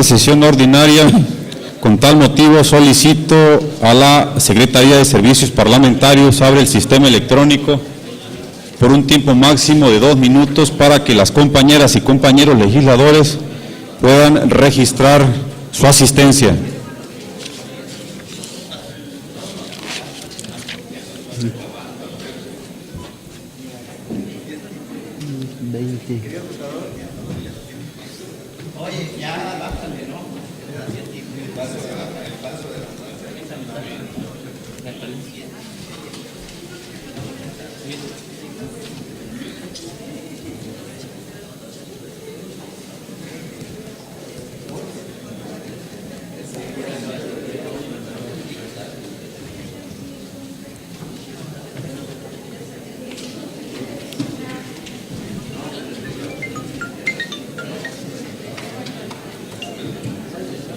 sesión ordinaria. Con tal motivo solicito a la Secretaría de Servicios Parlamentarios abre el sistema electrónico por un tiempo máximo de 2 minutos para que las compañeras y compañeros legisladores puedan registrar su asistencia.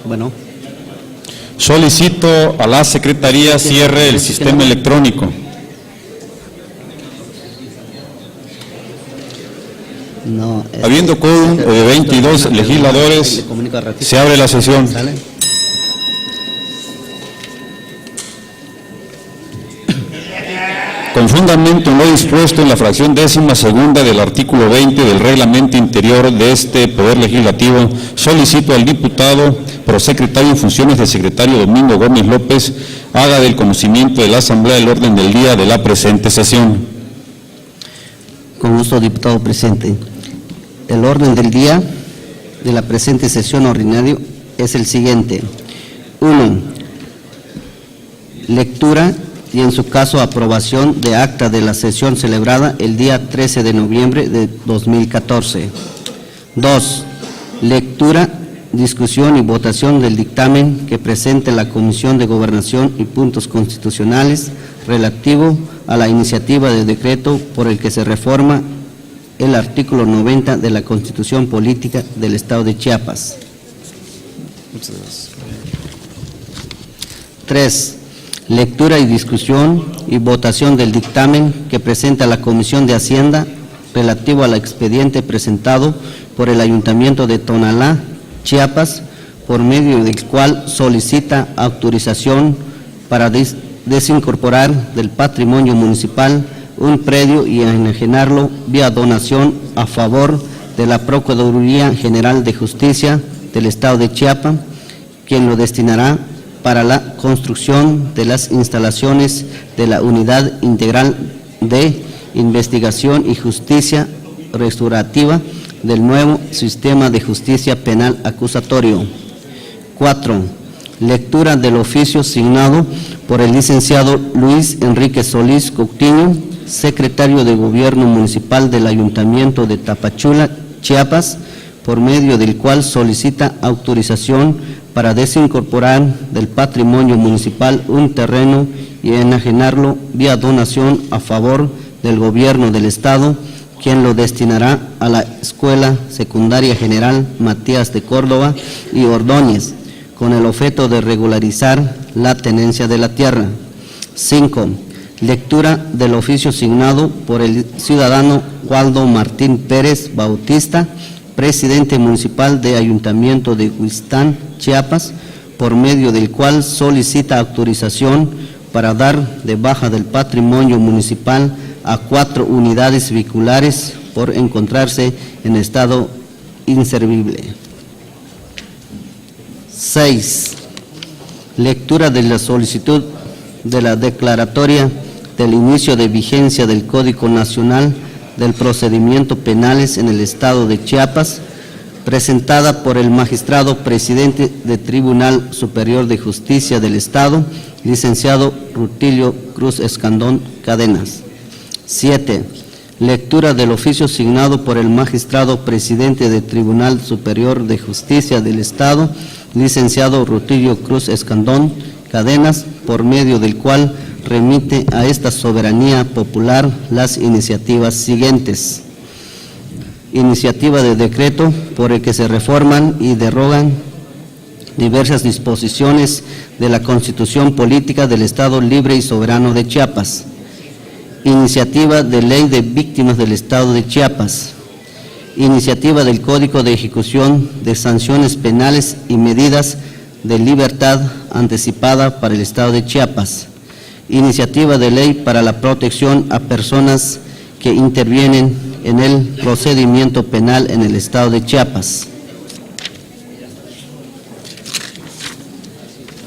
Bueno. Solicito a la Secretaría cierre el sistema electrónico. No, habiendo quórum de 22 legisladores, se abre la sesión. Con fundamento en lo dispuesto en la fracción 12ª del artículo 20 del reglamento interior de este Poder Legislativo, solicito al diputado prosecretario en funciones de secretario Domingo Gómez López haga del conocimiento de la Asamblea el orden del día de la presente sesión. Con gusto, diputado presente. El orden del día de la presente sesión ordinaria es el siguiente. 1. Lectura y en su caso aprobación de acta de la sesión celebrada el día 13 de noviembre de 2014. 2. Lectura, discusión y votación del dictamen que presente la Comisión de Gobernación y Puntos Constitucionales relativo a la iniciativa de decreto por el que se reforma el artículo 90 de la Constitución Política del Estado de Chiapas. 3. Lectura y discusión y votación del dictamen que presenta la Comisión de Hacienda relativo al expediente presentado por el Ayuntamiento de Tonalá, Chiapas, por medio del cual solicita autorización para desincorporar del patrimonio municipal un predio y enajenarlo vía donación a favor de la Procuraduría General de Justicia del Estado de Chiapas, quien lo destinará para la construcción de las instalaciones de la Unidad Integral de Investigación y Justicia Restaurativa del nuevo Sistema de Justicia Penal Acusatorio. 4. Lectura del oficio signado por el licenciado Luis Enrique Solís Coutinho, secretario de Gobierno Municipal del Ayuntamiento de Tapachula, Chiapas, por medio del cual solicita autorización para desincorporar del patrimonio municipal un terreno y enajenarlo vía donación a favor del Gobierno del Estado, quien lo destinará a la Escuela Secundaria General Matías de Córdoba y Ordóñez, con el objeto de regularizar la tenencia de la tierra. 5. Lectura del oficio signado por el ciudadano Waldo Martín Pérez Bautista, presidente municipal de Ayuntamiento de Huistán, Chiapas, por medio del cual solicita autorización para dar de baja del patrimonio municipal a 4 unidades vehiculares por encontrarse en estado inservible. 6. Lectura de la solicitud de la declaratoria del inicio de vigencia del Código Nacional del Procedimiento Penales en el Estado de Chiapas, presentada por el magistrado presidente del Tribunal Superior de Justicia del Estado, licenciado Rutilio Cruz Escandón Cadenas. 7. Lectura del oficio signado por el magistrado presidente del Tribunal Superior de Justicia del Estado, licenciado Rutilio Cruz Escandón Cadenas, por medio del cual remite a esta soberanía popular las iniciativas siguientes. Iniciativa de decreto por el que se reforman y derogan diversas disposiciones de la Constitución Política del Estado Libre y Soberano de Chiapas. Iniciativa de ley de víctimas del Estado de Chiapas. Iniciativa del Código de Ejecución de Sanciones Penales y Medidas de Libertad Anticipada para el Estado de Chiapas. Iniciativa de Ley para la Protección a Personas que intervienen en el procedimiento penal en el Estado de Chiapas.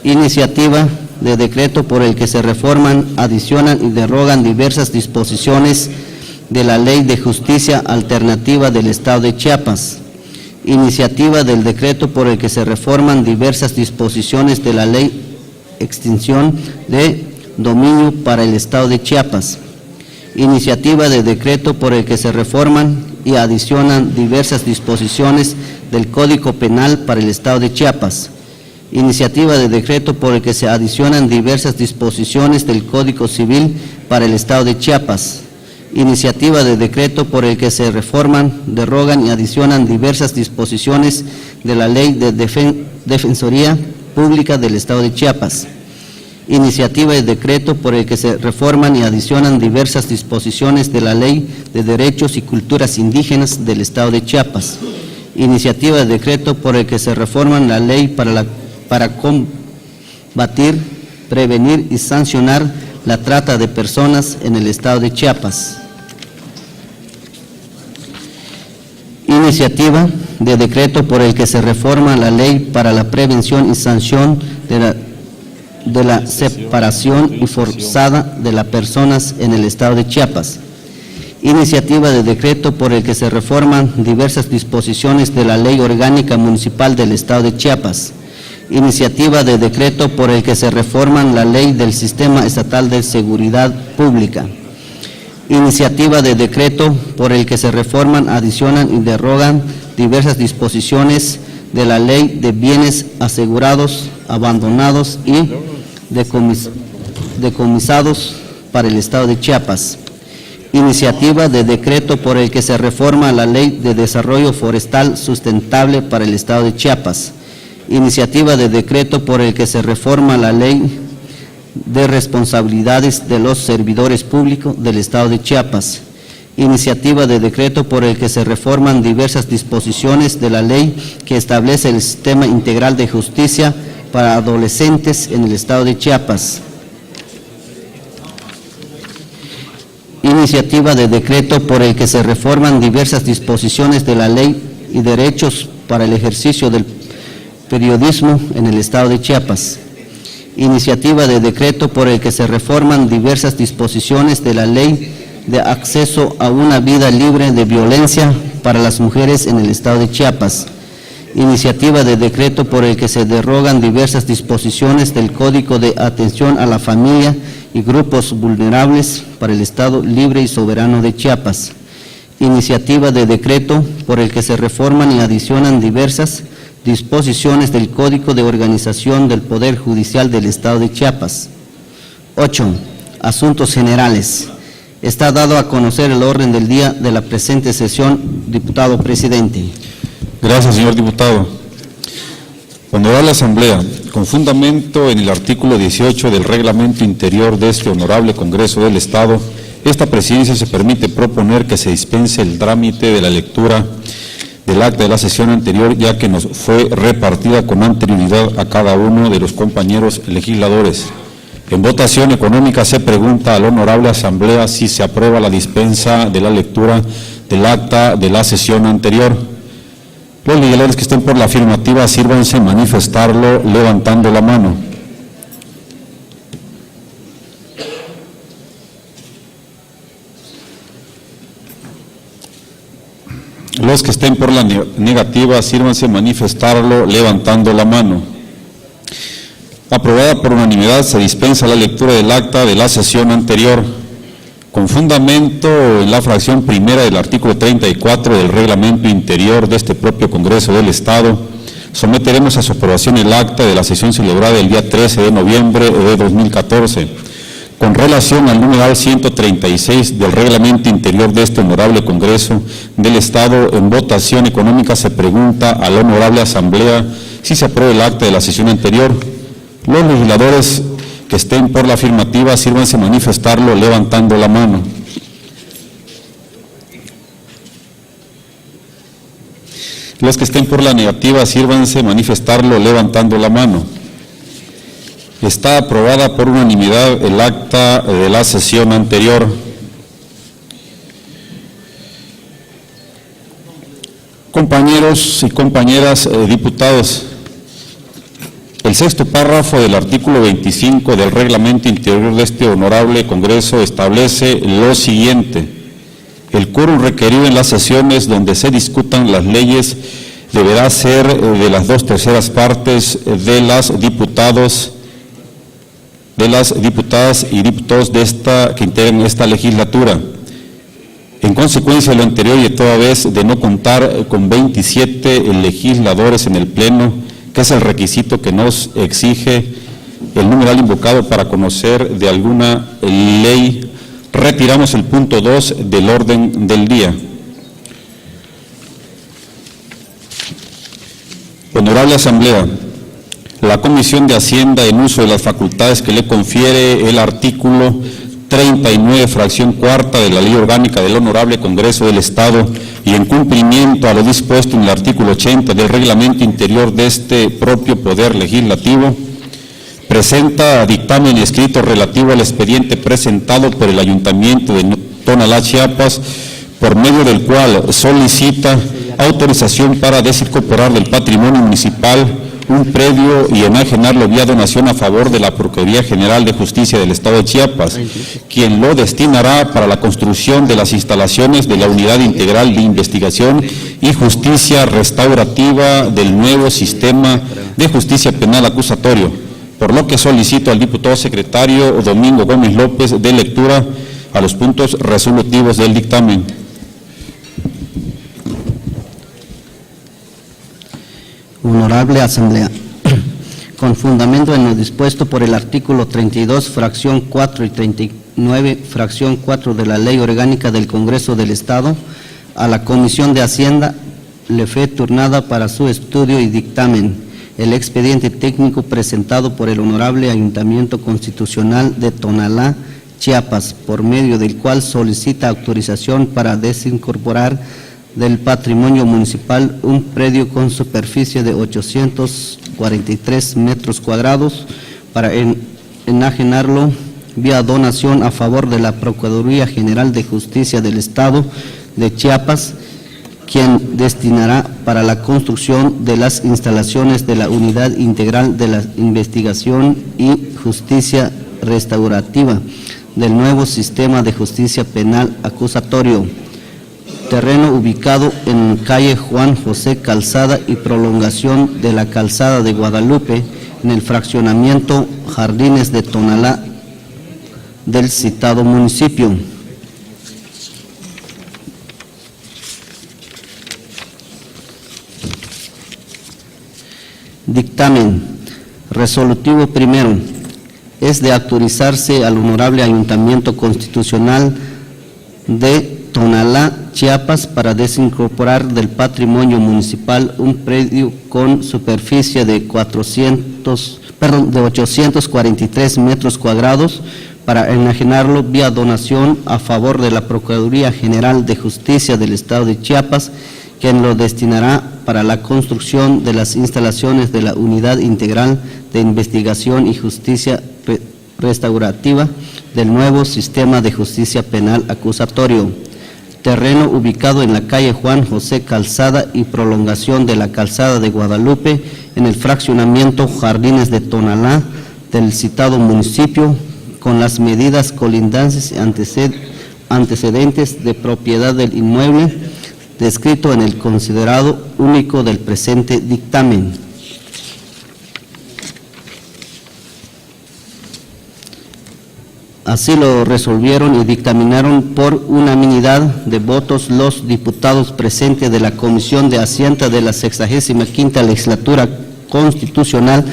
Iniciativa de decreto por el que se reforman, adicionan y derogan diversas disposiciones de la Ley de Justicia Alternativa del Estado de Chiapas. Iniciativa del decreto por el que se reforman diversas disposiciones de la Ley Extinción de Dominio para el Estado de Chiapas. Iniciativa de decreto por el que se reforman y adicionan diversas disposiciones del Código Penal para el Estado de Chiapas. Iniciativa de decreto por el que se adicionan diversas disposiciones del Código Civil para el Estado de Chiapas. Iniciativa de decreto por el que se reforman, derogan y adicionan diversas disposiciones de la Ley de Defensoría Pública del Estado de Chiapas. Iniciativa de decreto por el que se reforman y adicionan diversas disposiciones de la Ley de Derechos y Culturas Indígenas del Estado de Chiapas. Iniciativa de decreto por el que se reforman la ley para combatir, prevenir y sancionar la trata de personas en el Estado de Chiapas. Iniciativa de decreto por el que se reforma la ley para la prevención y sanción de la separación y forzada de las personas en el Estado de Chiapas. Iniciativa de decreto por el que se reforman diversas disposiciones de la Ley Orgánica Municipal del Estado de Chiapas. Iniciativa de decreto por el que se reforman la Ley del Sistema Estatal de Seguridad Pública. Iniciativa de decreto por el que se reforman, adicionan y derogan diversas disposiciones de la Ley de Bienes Asegurados, Abandonados y Decomisados para el Estado de Chiapas. Iniciativa de decreto por el que se reforma la Ley de Desarrollo Forestal Sustentable para el Estado de Chiapas. Iniciativa de decreto por el que se reforma la Ley de Responsabilidades de los Servidores Públicos del Estado de Chiapas. Iniciativa de decreto por el que se reforman diversas disposiciones de la ley que establece el Sistema Integral de Justicia para Adolescentes en el Estado de Chiapas. Iniciativa de decreto por el que se reforman diversas disposiciones de la ley y derechos para el ejercicio del periodismo en el Estado de Chiapas. Iniciativa de decreto por el que se reforman diversas disposiciones de la ley de acceso a una vida libre de violencia para las mujeres en el Estado de Chiapas. Iniciativa de decreto por el que se derogan diversas disposiciones del Código de Atención a la Familia y Grupos Vulnerables para el Estado Libre y Soberano de Chiapas. Iniciativa de decreto por el que se reforman y adicionan diversas disposiciones del Código de Organización del Poder Judicial del Estado de Chiapas. 8. Asuntos generales. Está dado a conocer el orden del día de la presente sesión, diputado presidente. Gracias, señor diputado. Honorable Asamblea, con fundamento en el artículo 18 del reglamento interior de este honorable Congreso del Estado, esta presidencia se permite proponer que se dispense el trámite de la lectura del acta de la sesión anterior, ya que nos fue repartida con anterioridad a cada uno de los compañeros legisladores. En votación económica se pregunta a la honorable Asamblea si se aprueba la dispensa de la lectura del acta de la sesión anterior. Los legisladores que estén por la afirmativa, sírvanse manifestarlo levantando la mano. Los que estén por la negativa, sírvanse manifestarlo levantando la mano. Aprobada por unanimidad, se dispensa la lectura del acta de la sesión anterior. Con fundamento en la fracción primera del artículo 34 del reglamento interior de este propio Congreso del Estado, someteremos a su aprobación el acta de la sesión celebrada el día 13 de noviembre de 2014. Con relación al numeral 136 del reglamento interior de este honorable Congreso del Estado, en votación económica se pregunta a la honorable Asamblea si se aprueba el acta de la sesión anterior. Los legisladores que estén por la afirmativa, sírvanse manifestarlo levantando la mano. Los que estén por la negativa, sírvanse manifestarlo levantando la mano. Está aprobada por unanimidad el acta de la sesión anterior. Compañeros y compañeras diputados, el sexto párrafo del artículo 25 del reglamento interior de este honorable Congreso establece lo siguiente: el quórum requerido en las sesiones donde se discutan las leyes deberá ser de las 2/3 partes de las diputadas y diputados que integran esta legislatura. En consecuencia de lo anterior y de toda vez de no contar con 27 legisladores en el Pleno, que es el requisito que nos exige el numeral invocado para conocer de alguna ley, retiramos el punto 2 del orden del día. Honorable Asamblea, la Comisión de Hacienda, en uso de las facultades que le confiere el artículo 39, fracción cuarta de la Ley Orgánica del Honorable Congreso del Estado y en cumplimiento a lo dispuesto en el artículo 80 del Reglamento Interior de este propio Poder Legislativo, presenta dictamen escrito relativo al expediente presentado por el Ayuntamiento de Tonalá, Chiapas, por medio del cual solicita autorización para desincorporar del patrimonio municipal un predio y enajenarlo vía donación a favor de la Procuraduría General de Justicia del Estado de Chiapas, quien lo destinará para la construcción de las instalaciones de la Unidad Integral de Investigación y Justicia Restaurativa del nuevo Sistema de Justicia Penal Acusatorio, por lo que solicito al diputado secretario Domingo Gómez López dé lectura a los puntos resolutivos del dictamen. Honorable Asamblea, con fundamento en lo dispuesto por el artículo 32, fracción 4 y 39, fracción 4 de la Ley Orgánica del Congreso del Estado, a la Comisión de Hacienda le fue turnada para su estudio y dictamen el expediente técnico presentado por el Honorable Ayuntamiento Constitucional de Tonalá, Chiapas, por medio del cual solicita autorización para desincorporar del patrimonio municipal un predio con superficie de 843 metros cuadrados para enajenarlo vía donación a favor de la Procuraduría General de Justicia del Estado de Chiapas, quien destinará para la construcción de las instalaciones de la Unidad Integral de la Investigación y Justicia Restaurativa del nuevo Sistema de Justicia Penal Acusatorio. Terreno ubicado en calle Juan José Calzada y prolongación de la Calzada de Guadalupe, en el fraccionamiento Jardines de Tonalá del citado municipio. Dictamen resolutivo primero. Es de autorizarse al Honorable Ayuntamiento Constitucional de Tonalá, Chiapas, para desincorporar del patrimonio municipal un predio con superficie de 843 metros cuadrados para enajenarlo vía donación a favor de la Procuraduría General de Justicia del Estado de Chiapas, quien lo destinará para la construcción de las instalaciones de la Unidad Integral de Investigación y Justicia Restaurativa del nuevo Sistema de Justicia Penal Acusatorio. Terreno ubicado en la calle Juan José Calzada y prolongación de la Calzada de Guadalupe, en el fraccionamiento Jardines de Tonalá del citado municipio, con las medidas colindantes y antecedentes de propiedad del inmueble, descrito en el considerado único del presente dictamen. Así lo resolvieron y dictaminaron por unanimidad de votos los diputados presentes de la Comisión de Hacienda de la 65ª Legislatura Constitucional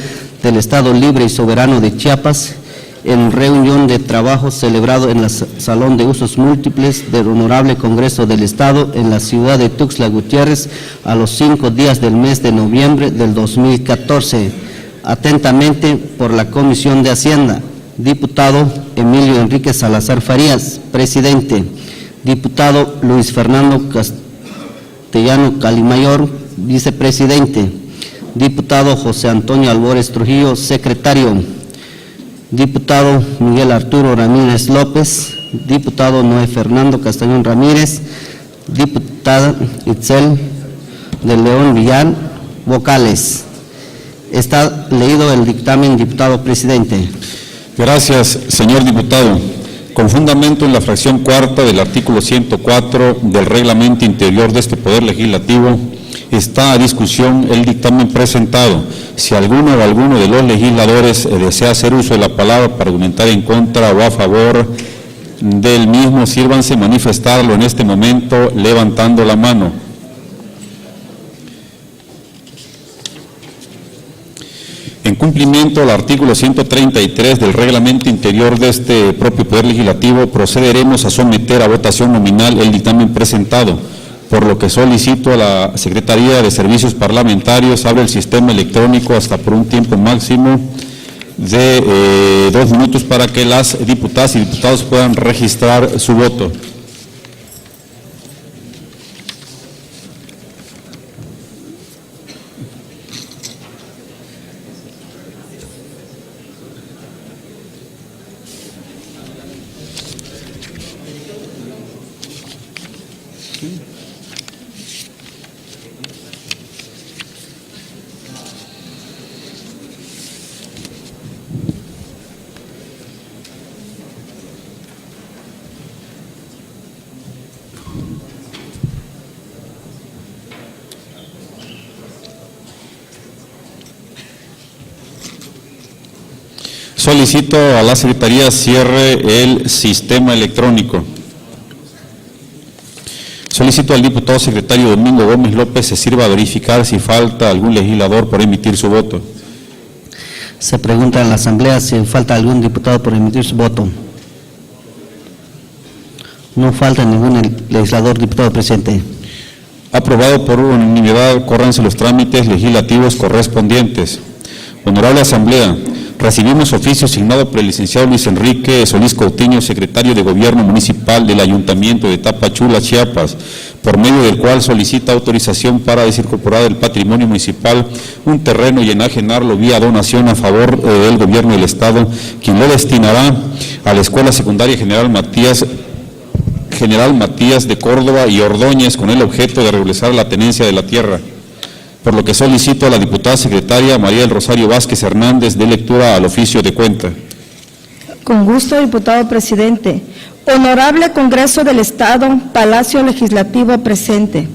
del Estado Libre y Soberano de Chiapas, en reunión de trabajo celebrado en el Salón de Usos Múltiples del Honorable Congreso del Estado en la ciudad de Tuxtla Gutiérrez a los 5 días del mes de noviembre del 2014. Atentamente por la Comisión de Hacienda. Diputado Emilio Enrique Salazar Farías, presidente. Diputado Luis Fernando Castellano Calimayor, vicepresidente. Diputado José Antonio Albores Trujillo, secretario. Diputado Miguel Arturo Ramírez López. Diputado Noé Fernando Castañón Ramírez. Diputada Itzel de León Villar, vocales. Está leído el dictamen, diputado presidente. Gracias, señor diputado. Con fundamento en la fracción cuarta del artículo 104 del reglamento interior de este Poder Legislativo, está a discusión el dictamen presentado. Si alguno o alguno de los legisladores desea hacer uso de la palabra para argumentar en contra o a favor del mismo, sírvanse manifestarlo en este momento levantando la mano. En cumplimiento al artículo 133 del reglamento interior de este propio Poder Legislativo, procederemos a someter a votación nominal el dictamen presentado, por lo que solicito a la Secretaría de Servicios Parlamentarios abra el sistema electrónico hasta por un tiempo máximo de 2 minutos para que las diputadas y diputados puedan registrar su voto. Solicito a la Secretaría cierre el sistema electrónico. Solicito al diputado secretario Domingo Gómez López se sirva a verificar si falta algún legislador por emitir su voto. Se pregunta en la Asamblea si falta algún diputado por emitir su voto. No falta ningún legislador, diputado presidente. Aprobado por unanimidad, córranse los trámites legislativos correspondientes. Honorable Asamblea, recibimos oficio signado por el licenciado Luis Enrique Solís Coutinho, secretario de Gobierno Municipal del Ayuntamiento de Tapachula, Chiapas, por medio del cual solicita autorización para desincorporar del patrimonio municipal un terreno y enajenarlo vía donación a favor del Gobierno del Estado, quien lo destinará a la Escuela Secundaria General Matías de Córdoba y Ordóñez con el objeto de regularizar la tenencia de la tierra. Por lo que solicito a la diputada secretaria María del Rosario Vázquez Hernández de lectura al oficio de cuenta. Con gusto, diputado presidente. Honorable Congreso del Estado, Palacio Legislativo presente.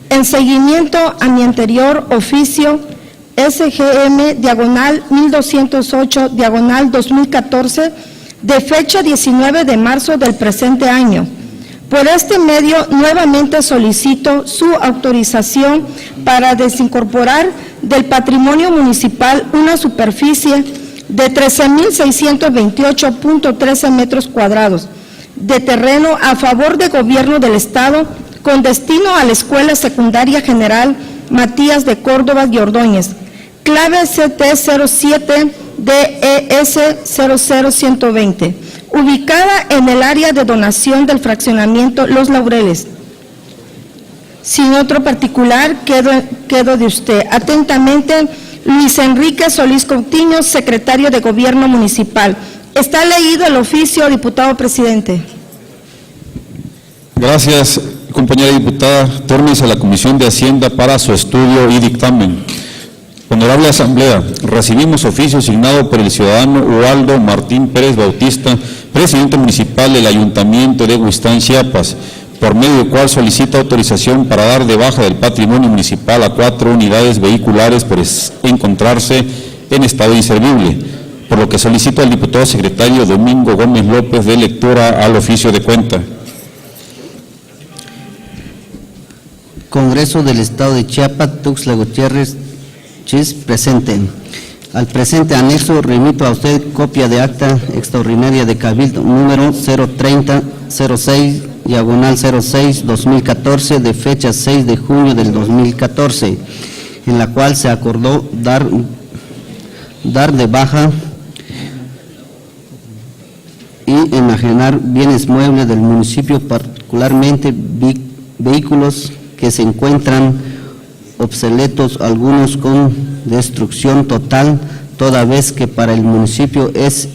En seguimiento a mi anterior oficio, SGM diagonal 1208 diagonal 2014, de fecha 19 de marzo del presente año. Por este medio, nuevamente solicito su autorización para desincorporar del patrimonio municipal una superficie de 13.628.13 metros cuadrados de terreno a favor del Gobierno del Estado con destino a la Escuela Secundaria General Matías de Córdoba y Ordóñez, clave CT07 DES 00120. Ubicada en el área de donación del fraccionamiento Los Laureles. Sin otro particular, quedo de usted. Atentamente, Luis Enrique Solís Coutinho, secretario de Gobierno Municipal. Está leído el oficio, diputado presidente. Gracias, compañera diputada. Tórnese a la Comisión de Hacienda para su estudio y dictamen. Honorable Asamblea, recibimos oficio signado por el ciudadano Ubaldo Martín Pérez Bautista, presidente municipal del Ayuntamiento de Huistán, Chiapas, por medio del cual solicita autorización para dar de baja del patrimonio municipal a 4 unidades vehiculares por encontrarse en estado inservible, por lo que solicito al diputado secretario Domingo Gómez López de lectura al oficio de cuenta. Congreso del Estado de Chiapas, Tuxtla Gutiérrez, Chis, presente. Al presente anexo remito a usted copia de acta extraordinaria de Cabildo número 03006 diagonal 06-2014 de fecha 6 de junio del 2014, en la cual se acordó dar de baja y enajenar bienes muebles del municipio, particularmente vehículos que se encuentran obsoletos, algunos con destrucción total, toda vez que para el municipio es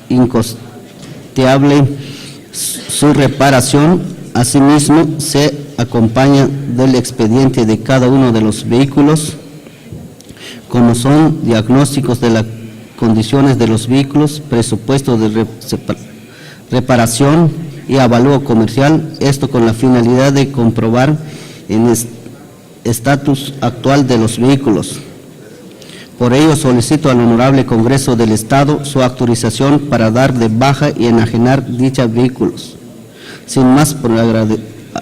incosteable su reparación. Asimismo, se acompaña del expediente de cada uno de los vehículos, como son diagnósticos de las condiciones de los vehículos, presupuesto de reparación y avalúo comercial, esto con la finalidad de comprobar el estatus actual de los vehículos. Por ello solicito al Honorable Congreso del Estado su autorización para dar de baja y enajenar dichos vehículos. Sin más por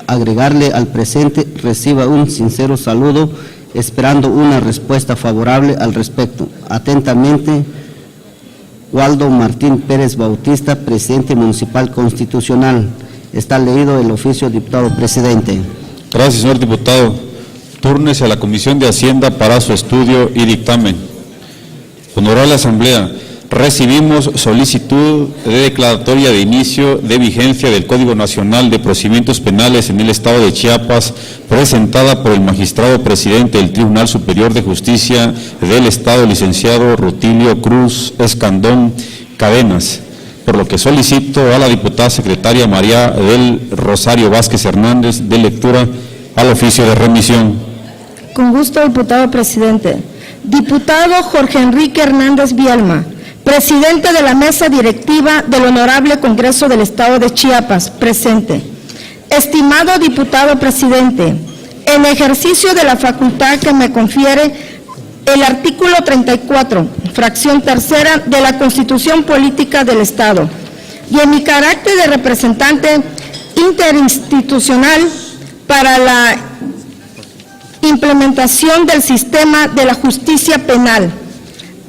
agregarle al presente, reciba un sincero saludo, esperando una respuesta favorable al respecto. Atentamente, Waldo Martín Pérez Bautista, Presidente Municipal Constitucional. Está leído el oficio, diputado presidente. Gracias, señor diputado. Túrnese a la Comisión de Hacienda para su estudio y dictamen. Honorable Asamblea, recibimos solicitud de declaratoria de inicio de vigencia del Código Nacional de Procedimientos Penales en el Estado de Chiapas, presentada por el magistrado presidente del Tribunal Superior de Justicia del Estado, licenciado Rutilio Cruz Escandón Cadenas, por lo que solicito a la diputada secretaria María del Rosario Vázquez Hernández de lectura al oficio de remisión. Con gusto, diputado presidente. Diputado Jorge Enrique Hernández Vielma, presidente de la mesa directiva del Honorable Congreso del Estado de Chiapas, presente. Estimado diputado presidente, en ejercicio de la facultad que me confiere el artículo 34, fracción tercera de la Constitución Política del Estado, y en mi carácter de representante interinstitucional para la implementación del sistema de la justicia penal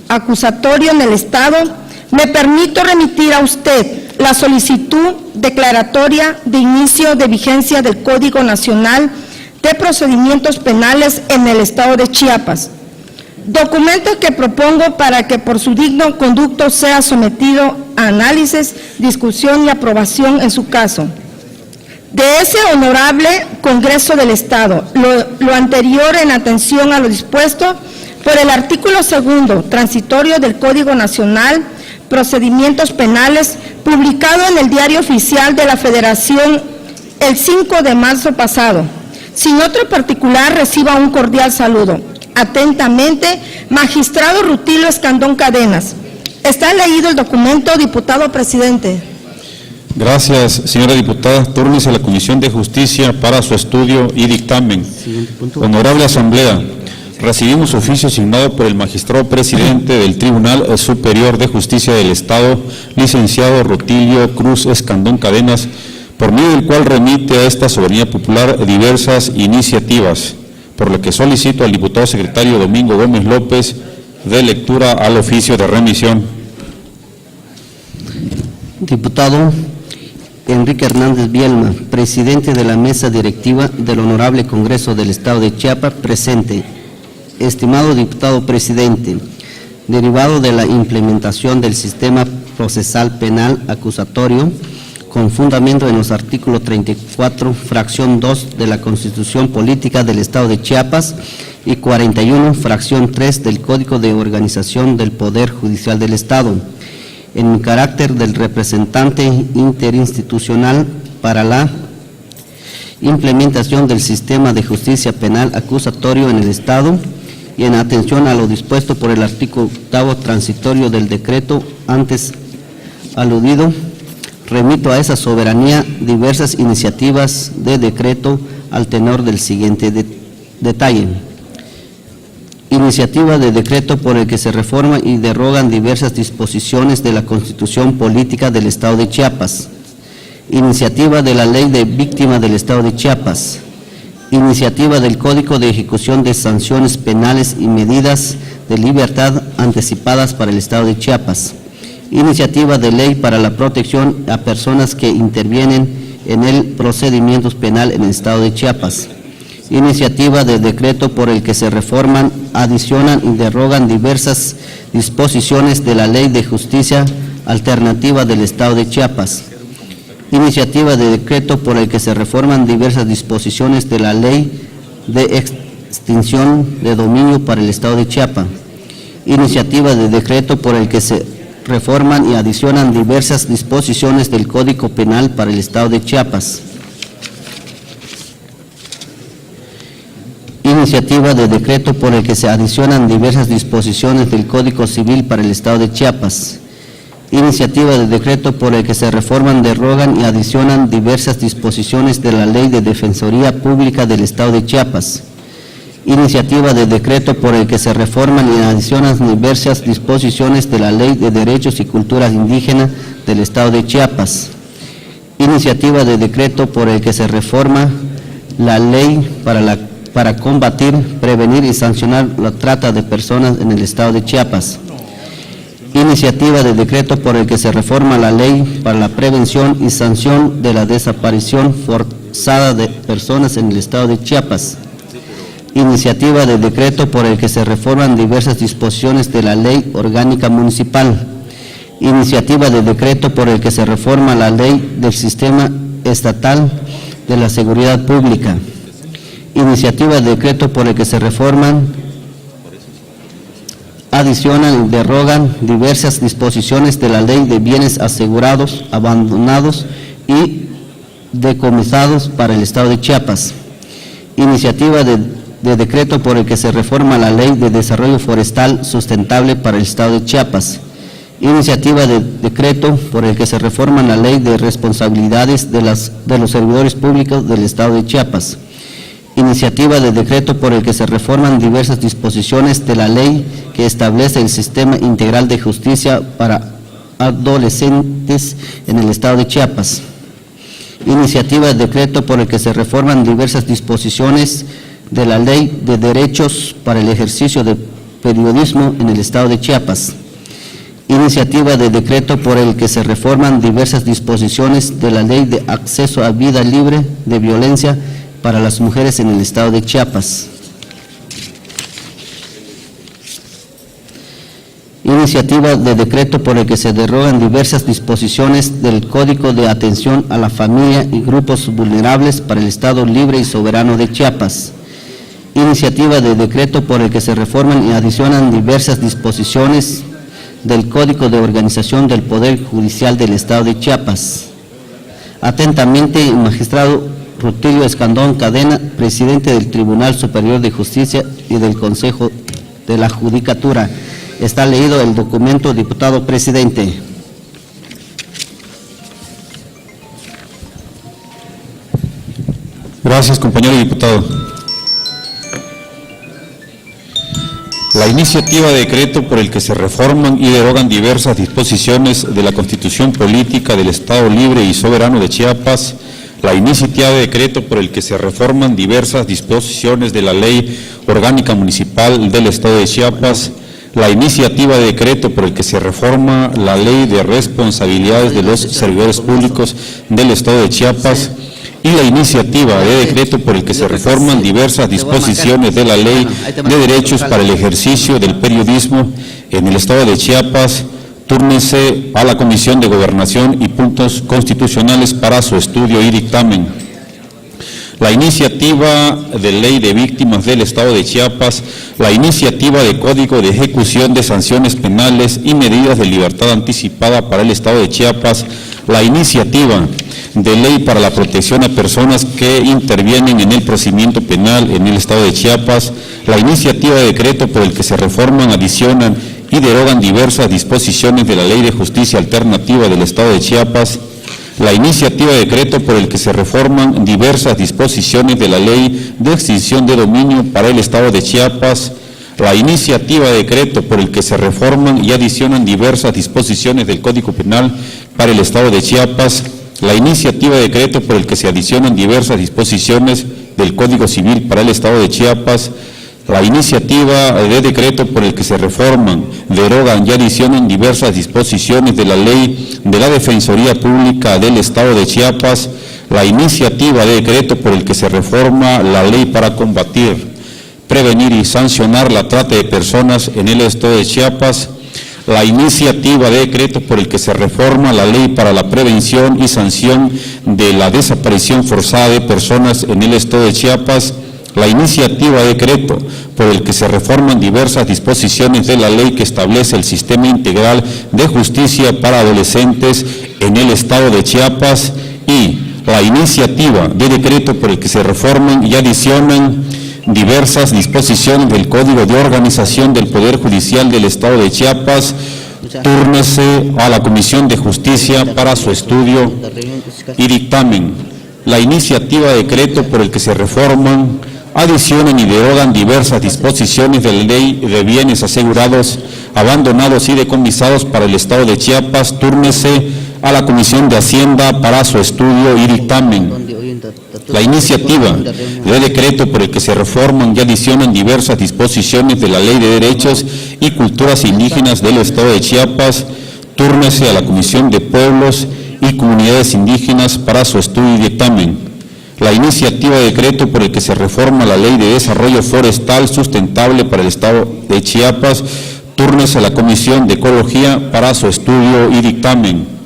acusatorio en el Estado, me permito remitir a usted la solicitud declaratoria de inicio de vigencia del Código Nacional de Procedimientos Penales en el Estado de Chiapas, documento que propongo para que por su digno conducto sea sometido a análisis, discusión y aprobación en su caso. De ese honorable Congreso del Estado, lo anterior en atención a lo dispuesto por el artículo 2 transitorio del Código Nacional Procedimientos Penales, publicado en el Diario Oficial de la Federación el 5 de marzo pasado. Sin otro particular, reciba un cordial saludo. Atentamente, magistrado Rutilio Escandón Cadenas. Está leído el documento, diputado presidente. Gracias, señora diputada. Túrnese a la Comisión de Justicia para su estudio y dictamen. Honorable Asamblea, recibimos oficio asignado por el magistrado presidente del Tribunal Superior de Justicia del Estado, licenciado Rutilio Cruz Escandón Cadenas, por medio del cual remite a esta soberanía popular diversas iniciativas, por lo que solicito al diputado secretario Domingo Gómez López de lectura al oficio de remisión. Diputado Enrique Hernández Vielma, presidente de la mesa directiva del Honorable Congreso del Estado de Chiapas, presente. Estimado diputado presidente, derivado de la implementación del sistema procesal penal acusatorio, con fundamento en los artículos 34, fracción 2 de la Constitución Política del Estado de Chiapas y 41, fracción 3 del Código de Organización del Poder Judicial del Estado, en mi carácter del representante interinstitucional para la implementación del sistema de justicia penal acusatorio en el Estado y en atención a lo dispuesto por el artículo 8 transitorio del decreto antes aludido, remito a esa soberanía diversas iniciativas de decreto al tenor del siguiente detalle. Iniciativa de decreto por el que se reforma y derogan diversas disposiciones de la Constitución Política del Estado de Chiapas. Iniciativa de la Ley de Víctima del Estado de Chiapas. Iniciativa del Código de Ejecución de Sanciones Penales y Medidas de Libertad Anticipadas para el Estado de Chiapas. Iniciativa de Ley para la Protección a Personas que intervienen en el procedimiento penal en el Estado de Chiapas. Iniciativa de decreto por el que se reforman, adicionan y derogan diversas disposiciones de la Ley de Justicia Alternativa del Estado de Chiapas. Iniciativa de decreto por el que se reforman diversas disposiciones de la Ley de extinción de dominio para el Estado de Chiapas. Iniciativa de decreto por el que se reforman y adicionan diversas disposiciones del Código Penal para el Estado de Chiapas. Iniciativa de decreto por el que se adicionan diversas disposiciones del Código Civil para el Estado de Chiapas. Iniciativa de decreto por el que se reforman, derogan y adicionan diversas disposiciones de la Ley de Defensoría Pública del Estado de Chiapas. Iniciativa de decreto por el que se reforman y adicionan diversas disposiciones de la Ley de Derechos y Culturas Indígenas del Estado de Chiapas. Iniciativa de decreto por el que se reforma la ley para combatir, prevenir y sancionar la trata de personas en el Estado de Chiapas. Iniciativa de decreto por el que se reforma la ley para la prevención y sanción de la desaparición forzada de personas en el Estado de Chiapas. Iniciativa de decreto por el que se reforman diversas disposiciones de la Ley Orgánica Municipal. Iniciativa de decreto por el que se reforma la Ley del Sistema Estatal de la Seguridad Pública. Iniciativa de decreto por el que se reforman, adicionan y derogan diversas disposiciones de la Ley de Bienes Asegurados, Abandonados y Decomisados para el Estado de Chiapas. Iniciativa de decreto por el que se reforma la Ley de Desarrollo Forestal Sustentable para el Estado de Chiapas. Iniciativa de decreto por el que se reforma la Ley de Responsabilidades de los Servidores Públicos del Estado de Chiapas. Iniciativa de decreto por el que se reforman diversas disposiciones de la ley que establece el Sistema Integral de Justicia para Adolescentes en el Estado de Chiapas. Iniciativa de decreto por el que se reforman diversas disposiciones de la Ley de Derechos para el Ejercicio del Periodismo en el Estado de Chiapas. Iniciativa de decreto por el que se reforman diversas disposiciones de la Ley de Acceso a Vida Libre de Violencia para las Mujeres en el Estado de Chiapas. Iniciativa de decreto por el que se derogan diversas disposiciones del Código de Atención a la Familia y Grupos Vulnerables para el Estado Libre y Soberano de Chiapas. Iniciativa de decreto por el que se reforman y adicionan diversas disposiciones del Código de Organización del Poder Judicial del Estado de Chiapas. Atentamente, el magistrado Rutilio Escandón Cadena, presidente del Tribunal Superior de Justicia y del Consejo de la Judicatura. Está leído el documento, diputado presidente. Gracias, compañero diputado. La iniciativa de decreto por el que se reforman y derogan diversas disposiciones de la Constitución Política del Estado Libre y Soberano de Chiapas. La iniciativa de decreto por el que se reforman diversas disposiciones de la Ley Orgánica Municipal del Estado de Chiapas. La iniciativa de decreto por el que se reforma la Ley de Responsabilidades de los Servidores Públicos del Estado de Chiapas. Y la iniciativa de decreto por el que se reforman diversas disposiciones de la Ley de Derechos para el Ejercicio del Periodismo en el Estado de Chiapas. Túrnese a la Comisión de Gobernación y Puntos Constitucionales para su estudio y dictamen. La iniciativa de Ley de Víctimas del Estado de Chiapas, la iniciativa de Código de Ejecución de Sanciones Penales y Medidas de Libertad Anticipada para el Estado de Chiapas, la iniciativa de Ley para la Protección a Personas que intervienen en el procedimiento penal en el Estado de Chiapas, la iniciativa de decreto por el que se reforman, adicionan y derogan diversas disposiciones de la Ley de Justicia Alternativa del Estado de Chiapas, la iniciativa de decreto por el que se reforman diversas disposiciones de la Ley de Extinción de Dominio para el Estado de Chiapas, la iniciativa de decreto por el que se reforman y adicionan diversas disposiciones del Código Penal para el Estado de Chiapas, la iniciativa de decreto por el que se adicionan diversas disposiciones del Código Civil para el Estado de Chiapas, la iniciativa de decreto por el que se reforman, derogan y adicionan diversas disposiciones de la Ley de la Defensoría Pública del Estado de Chiapas, la iniciativa de decreto por el que se reforma la Ley para combatir, prevenir y sancionar la trata de personas en el Estado de Chiapas, la iniciativa de decreto por el que se reforma la Ley para la prevención y sanción de la desaparición forzada de personas en el Estado de Chiapas, La iniciativa de decreto por el que se reforman diversas disposiciones de la ley que establece el sistema integral de justicia para adolescentes en el estado de Chiapas y la iniciativa de decreto por el que se reforman y adicionan diversas disposiciones del Código de Organización del Poder Judicial del estado de Chiapas. Túrnese a la Comisión de Justicia para su estudio y dictamen. La iniciativa de decreto por el que se reforman, adicionan y derogan diversas disposiciones de la Ley de Bienes Asegurados, Abandonados y Decomisados para el estado de Chiapas. Túrnese a la Comisión de Hacienda para su estudio y dictamen. La iniciativa de decreto por el que se reforman y adicionan diversas disposiciones de la Ley de Derechos y Culturas Indígenas del estado de Chiapas. Túrnese a la Comisión de Pueblos y Comunidades Indígenas para su estudio y dictamen. La iniciativa de decreto por el que se reforma la Ley de Desarrollo Forestal Sustentable para el estado de Chiapas. Túrnese a la Comisión de Ecología para su estudio y dictamen.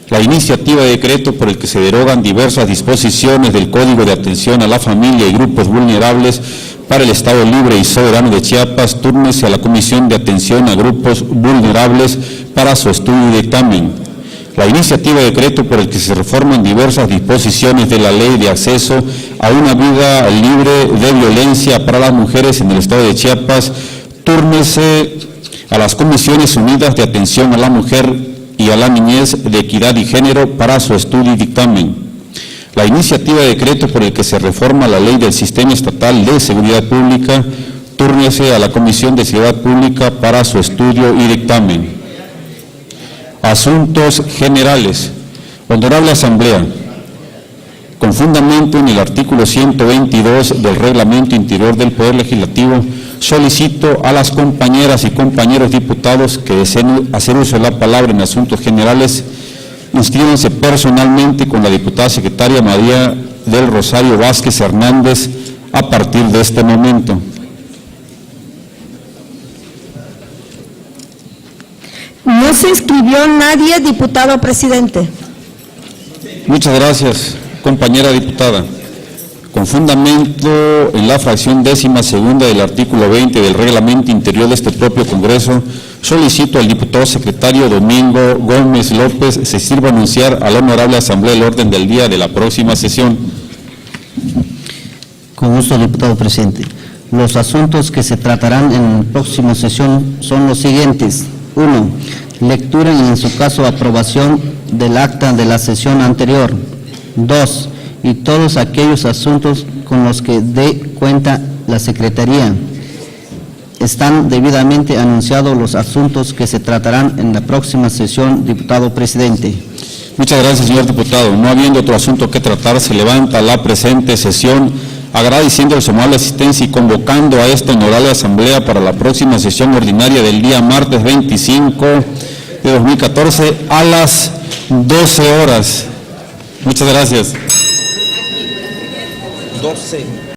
La iniciativa de decreto por el que se derogan diversas disposiciones del Código de Atención a la Familia y Grupos Vulnerables para el Estado Libre y Soberano de Chiapas. Túrnese a la Comisión de Atención a Grupos Vulnerables para su estudio y dictamen. La iniciativa de decreto por el que se reforman diversas disposiciones de la Ley de Acceso a una Vida Libre de Violencia para las Mujeres en el Estado de Chiapas. Túrnese a las Comisiones Unidas de Atención a la Mujer y a la Niñez, de Equidad y Género para su estudio y dictamen. La iniciativa de decreto por el que se reforma la Ley del Sistema Estatal de Seguridad Pública. Túrnese a la Comisión de Seguridad Pública para su estudio y dictamen. Asuntos generales. Honorable Asamblea, con fundamento en el artículo 122 del Reglamento Interior del Poder Legislativo, solicito a las compañeras y compañeros diputados que deseen hacer uso de la palabra en asuntos generales, inscríbanse personalmente con la diputada secretaria María del Rosario Vázquez Hernández a partir de este momento. No se inscribió nadie, diputado presidente. Muchas gracias, compañera diputada. Con fundamento en la fracción 12ª del artículo 20 del Reglamento Interior de este propio Congreso, solicito al diputado secretario Domingo Gómez López se sirva anunciar a la Honorable Asamblea el orden del día de la próxima sesión. Con gusto, diputado presidente. Los asuntos que se tratarán en la próxima sesión son los siguientes. 1. Lectura y, en su caso, aprobación del acta de la sesión anterior. 2. Y todos aquellos asuntos con los que dé cuenta la Secretaría. Están debidamente anunciados los asuntos que se tratarán en la próxima sesión, diputado presidente. Muchas gracias, señor diputado. No habiendo otro asunto que tratar, se levanta la presente sesión, agradeciendo su amable asistencia y convocando a esta honorable asamblea para la próxima sesión ordinaria del día martes 25 de 2014 a las 12 horas. Muchas gracias. 12.